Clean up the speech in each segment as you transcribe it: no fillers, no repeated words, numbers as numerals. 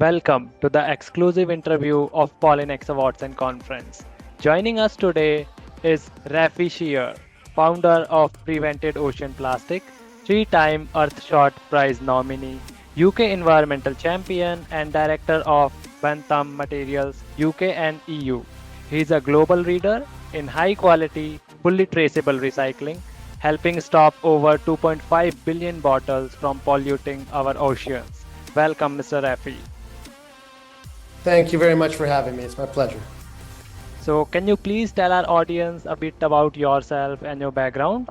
Welcome to the exclusive interview of Pollinex Awards and Conference. Joining us today is Raffi Schieir, founder of Prevented Ocean Plastic, three-time Earthshot Prize nominee, UK Environmental Champion, and Director of Bantam Materials UK and EU. He is a global leader in high-quality, fully traceable recycling, helping stop over 2.5 billion bottles from polluting our oceans. Welcome, Mr. Raffi. Thank you very much for having me. It's my pleasure. So, can you please tell our audience a bit about yourself and your background?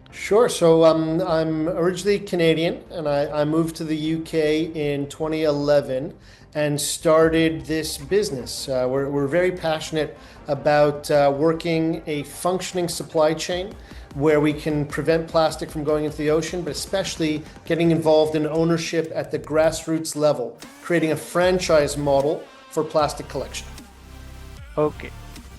Sure. I'm originally Canadian and I moved to the UK in 2011 and started this business. We're very passionate about working a functioning supply chain where we can prevent plastic from going into the ocean, but especially getting involved in ownership at the grassroots level, creating a franchise model for plastic collection. Okay,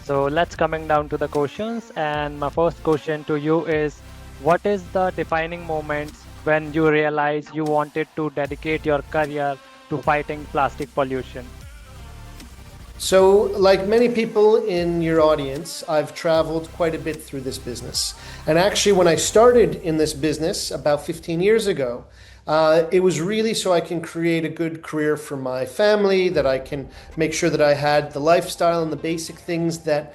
so let's coming down to the questions. And my first question to you is, what is the defining moments when you realize you wanted to dedicate your career to fighting plastic pollution? So, like many people in your audience, I've traveled quite a bit through this business. And actually, when I started in this business about 15 years ago, it was really so I can create a good career for my family, that I can make sure that I had the lifestyle and the basic things that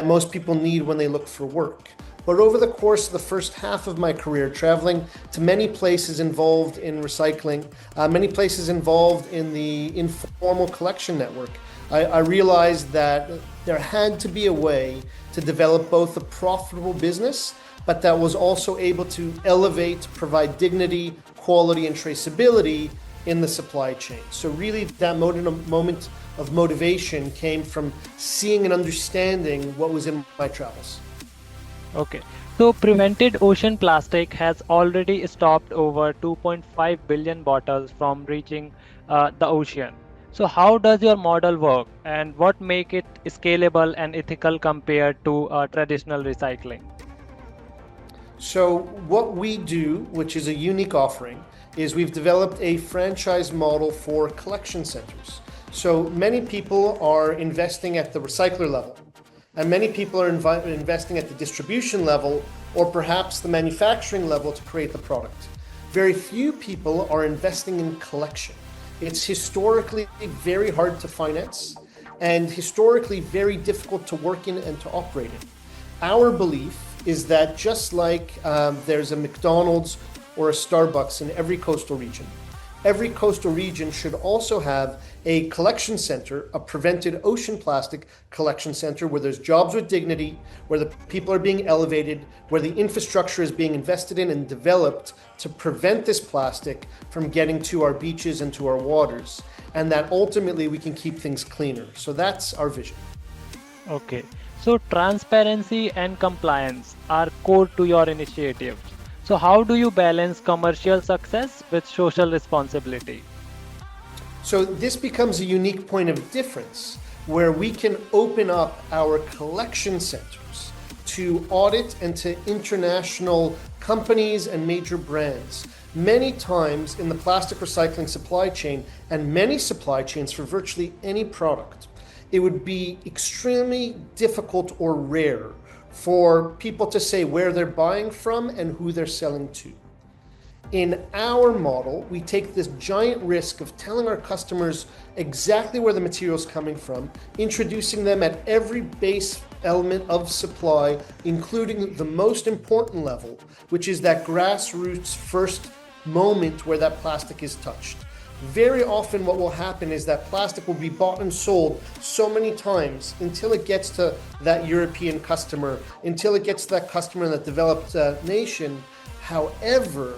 most people need when they look for work. But over the course of the first half of my career, traveling to many places involved in recycling, many places involved in the informal collection network, I realized that there had to be a way to develop both a profitable business, but that was also able to elevate, provide dignity, quality, and traceability in the supply chain. So really that moment of motivation came from seeing and understanding what was in my travels. Okay, so prevented ocean plastic has already stopped over 2.5 billion bottles from reaching the ocean. So how does your model work and what make it scalable and ethical compared to traditional recycling? So what we do, which is a unique offering, is we've developed a franchise model for collection centers. So many people are investing at the recycler level, and many people are investing at the distribution level or perhaps the manufacturing level to create the product. Very few people are investing in collection. It's historically very hard to finance and historically very difficult to work in and to operate in. Our belief is that just like there's a McDonald's or a Starbucks in every coastal region should also have a collection center, a prevented ocean plastic collection center where there's jobs with dignity, where the people are being elevated, where the infrastructure is being invested in and developed to prevent this plastic from getting to our beaches and to our waters, and that ultimately we can keep things cleaner. So that's our vision. Okay, so transparency and compliance are core to your initiative. So how do you balance commercial success with social responsibility? So this becomes a unique point of difference where we can open up our collection centers to audit and to international companies and major brands. Many times in the plastic recycling supply chain and many supply chains for virtually any product, it would be extremely difficult or rare for people to say where they're buying from and who they're selling to. In our model, we take this giant risk of telling our customers exactly where the material is coming from, introducing them at every base element of supply, including the most important level, which is that grassroots first moment where that plastic is touched. Very often what will happen is that plastic will be bought and sold so many times until it gets to that European customer, until it gets to that customer in that developed nation. However,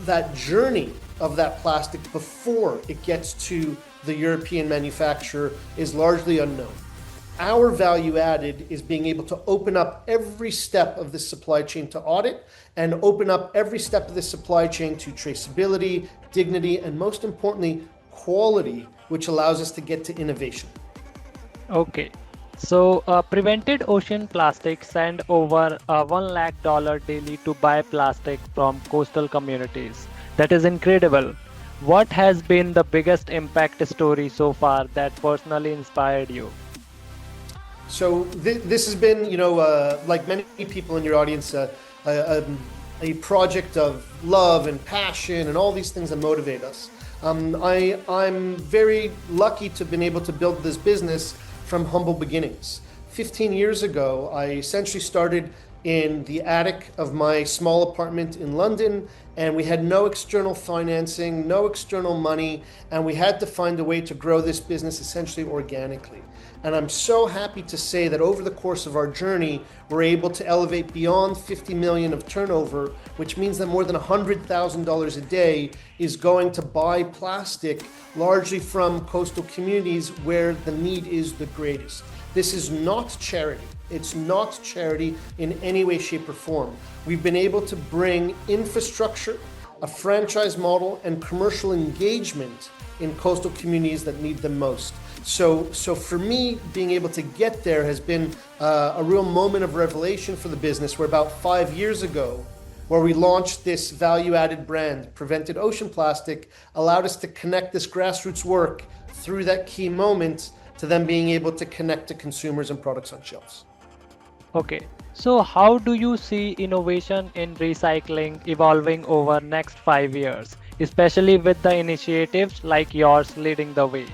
that journey of that plastic before it gets to the European manufacturer is largely unknown. Our value added is being able to open up every step of this supply chain to audit and open up every step of this supply chain to traceability, dignity, and most importantly, quality, which allows us to get to innovation. Okay, so prevented ocean plastic send over $1 lakh daily to buy plastic from coastal communities. That is incredible. What has been the biggest impact story so far that personally inspired you? So this has been, like many people in your audience, a, a project of love and passion and all these things that motivate us. I'm very lucky to have been able to build this business from humble beginnings. 15 years ago, I essentially started in the attic of my small apartment in London, and we had no external financing, no external money, and we had to find a way to grow this business essentially organically. And I'm so happy to say that over the course of our journey, we're able to elevate beyond 50 million of turnover, which means that more than $100,000 a day is going to buy plastic, largely from coastal communities where the need is the greatest. This is not charity. It's not charity in any way, shape, or form. We've been able to bring infrastructure, a franchise model, and commercial engagement in coastal communities that need them most. So for me, being able to get there has been a real moment of revelation for the business, where about 5 years ago, where we launched this value-added brand, Prevented Ocean Plastic, allowed us to connect this grassroots work through that key moment to them being able to connect to consumers and products on shelves. Okay, so how do you see innovation in recycling evolving over next 5 years, especially with the initiatives like yours leading the way?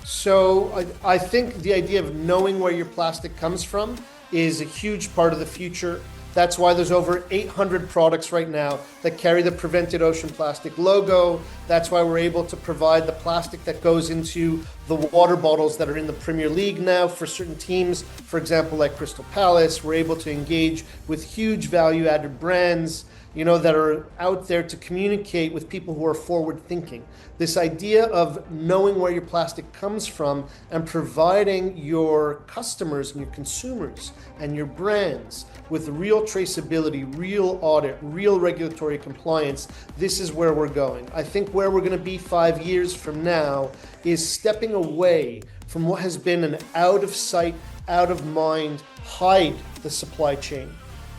So I think the idea of knowing where your plastic comes from is a huge part of the future. That's why there's over 800 products right now that carry the Prevented Ocean Plastic logo. That's why we're able to provide the plastic that goes into the water bottles that are in the Premier League now for certain teams. For example, like Crystal Palace, we're able to engage with huge value-added brands, that are out there to communicate with people who are forward thinking. This idea of knowing where your plastic comes from and providing your customers and your consumers and your brands with real traceability, real audit, real regulatory compliance, this is where we're going. I think where we're going to be 5 years from now is stepping away from what has been an out of sight, out of mind, hide the supply chain,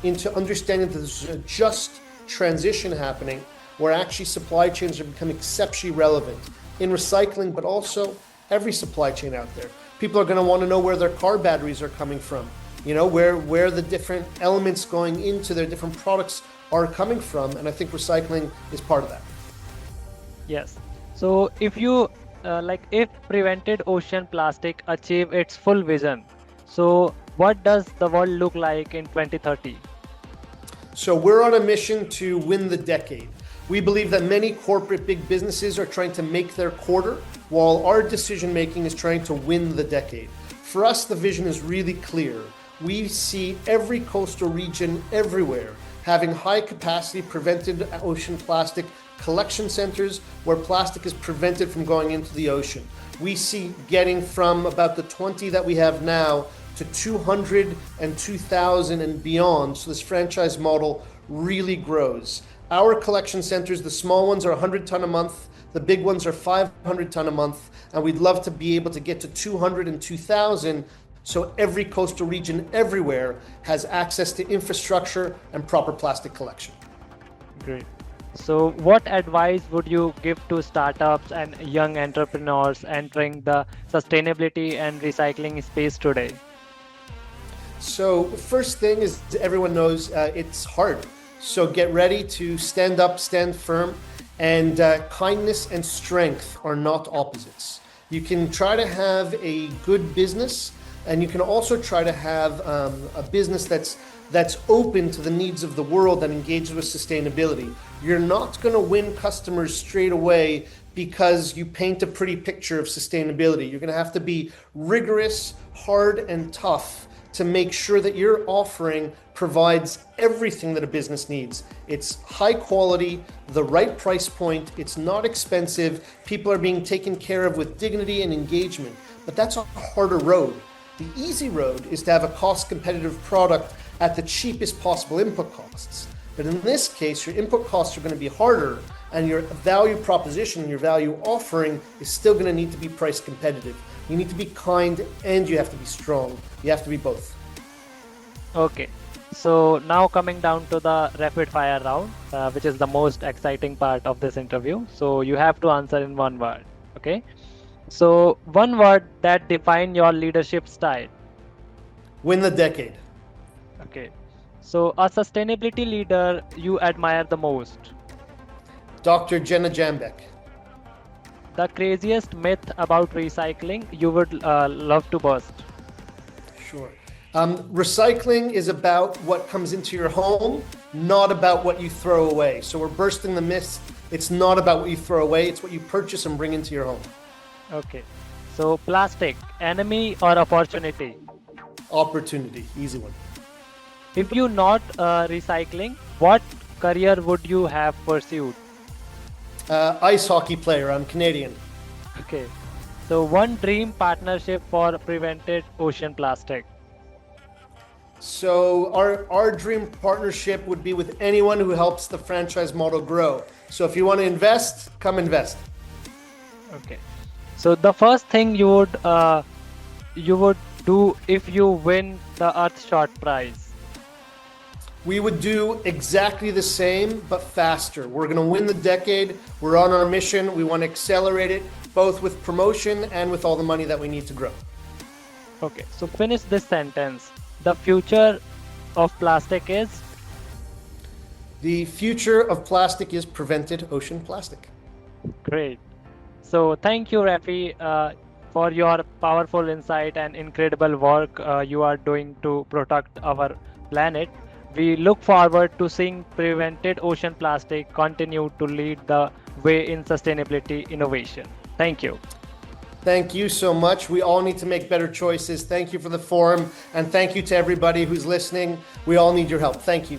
into understanding that there's a just transition happening where actually supply chains are becoming exceptionally relevant in recycling, but also every supply chain out there. People are going to want to know where their car batteries are coming from, where the different elements going into their different products are coming from, and I think recycling is part of that. Yes. So if prevented ocean plastic achieve its full vision, so what does the world look like in 2030? So we're on a mission to win the decade. We believe that many corporate big businesses are trying to make their quarter, while our decision making is trying to win the decade. For us, the vision is really clear. We see every coastal region everywhere having high capacity prevented ocean plastic collection centers where plastic is prevented from going into the ocean. We see getting from about the 20 that we have now to 200 and 2,000 and beyond. So this franchise model really grows. Our collection centers, the small ones are 100 ton a month, the big ones are 500 ton a month, and we'd love to be able to get to 200 and 2,000 so every coastal region everywhere has access to infrastructure and proper plastic collection. Great. So what advice would you give to startups and young entrepreneurs entering the sustainability and recycling space today? So first thing is, everyone knows it's hard. So get ready to stand up, stand firm, and kindness and strength are not opposites. You can try to have a good business, and you can also try to have a business that's open to the needs of the world and engages with sustainability. You're not going to win customers straight away because you paint a pretty picture of sustainability. You're going to have to be rigorous, hard, and tough to make sure that your offering provides everything that a business needs. It's high quality, the right price point, it's not expensive, people are being taken care of with dignity and engagement. But that's a harder road. The easy road is to have a cost competitive product at the cheapest possible input costs. But in this case, your input costs are going to be harder, and your value proposition, your value offering is still going to need to be price competitive. You need to be kind and you have to be strong. You have to be both. Okay. So now coming down to the rapid fire round, which is the most exciting part of this interview. So you have to answer in one word. Okay. So one word that define your leadership style. Win the decade. Okay. So a sustainability leader you admire the most. Dr. Jenna Jambek. The craziest myth about recycling you would love to burst. Sure. Recycling is about what comes into your home, not about what you throw away. So we're bursting the myths. It's not about what you throw away, it's what you purchase and bring into your home. Okay. So plastic, enemy or opportunity? Opportunity, easy one. If you not recycling, what career would you have pursued? Ice hockey player, I'm Canadian. Okay. So one dream partnership for prevented ocean plastic. So our dream partnership would be with anyone who helps the franchise model grow. So if you want to invest, come invest. Okay. So the first thing you would do if you win the Earthshot Prize. We would do exactly the same, but faster. We're going to win the decade. We're on our mission. We want to accelerate it, both with promotion and with all the money that we need to grow. Okay. So finish this sentence. The future of plastic is. The future of plastic is prevented ocean plastic. Great. So thank you, Raffi, for your powerful insight and incredible work you are doing to protect our planet. We look forward to seeing prevented ocean plastic continue to lead the way in sustainability innovation. Thank you. Thank you so much. We all need to make better choices. Thank you for the forum, and thank you to everybody who's listening. We all need your help. Thank you.